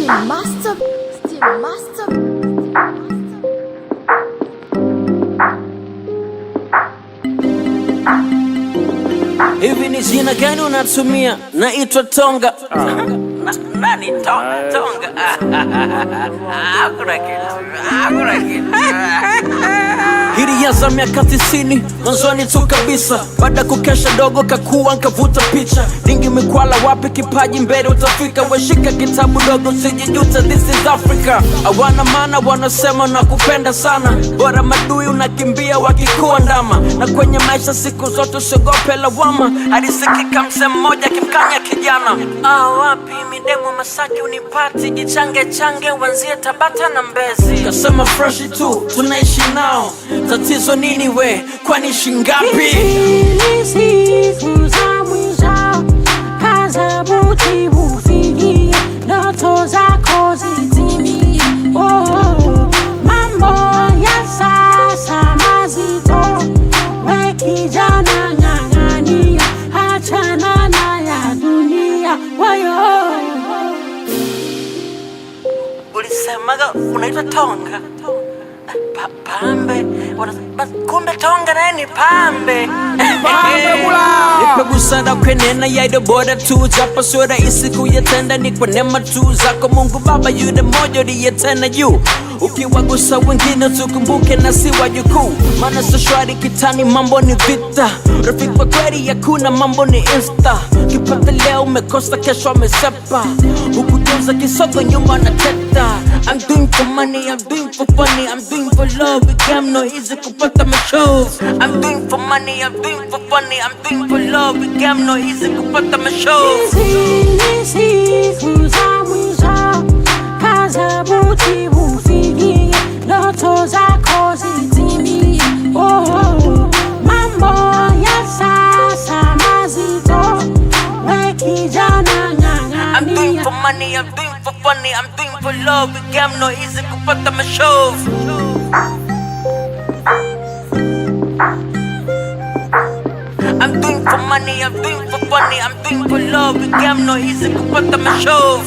Master. Hivi ni jina gani unatumia? Naitwa Tonga. Nani Tonga? Hakuna kitu. Hili yaza miaka 90, mwanzoni tu kabisa. Baada kukesha dogo kakuwa nkavuta picha. Dingi mikwala wapi kipaji mbele utafika. Weshika kitabu dogo usijijuta, this is Africa. Awana mana wanasema na kupenda sana. Bora madui unakimbia wakikuwa ndama. Na kwenye maisha siku zote usiogope lawama. Alisikika mse mmoja kimkanya kijana. Wapi midemu Masaki unipati. Jichange wanzie Tabata na Mbezi. Kasema fresh tu tunaishi nao. Tatizo nini we, kwani shingapi? Siku za mwisho, kaza buti bufikie, ndoto zako zitimie. Mambo ya sasa mazito, we kijana ng'ang'ania, achana na ya dunia. Ulisemaga unaitwa Tonga? Pambe, kumbe Tonga naye ni pambe. Nipe busara kwenena yaida boda tu. Japo sio rahisi kuyatenda ni kwa neema tu zako Mungu Baba yule mmoja uliyetenda juu. Ukiwagusa wengine tukumbuke na si wajukuu. Maana sio shwari kitani mambo ni vita. Rafiki wa kweli hakuna mambo ni insta. Kipata leo umekosa kesho amesepa. Ukugeuza kisogo nyuma na teta. I'm doing for money, I'm doing for funny, I'm doing for love. It can't no easy kupata mashows. I'm doing for money, I'm doing for funny, I'm doing for love. It can't no easy kupata mashows. Siku za mwisho, kaza buti bufikie, ndoto zako zitimie. Mambo ya sasa mazito, we kijana ng'ang'ania. I'm doing for money, I'm doing for funny, I'm doing for love. It can't no easy kupata mashows. I'm doing for money, I'm doing for funny, I'm doing for love. It can't no easy kupata mashows.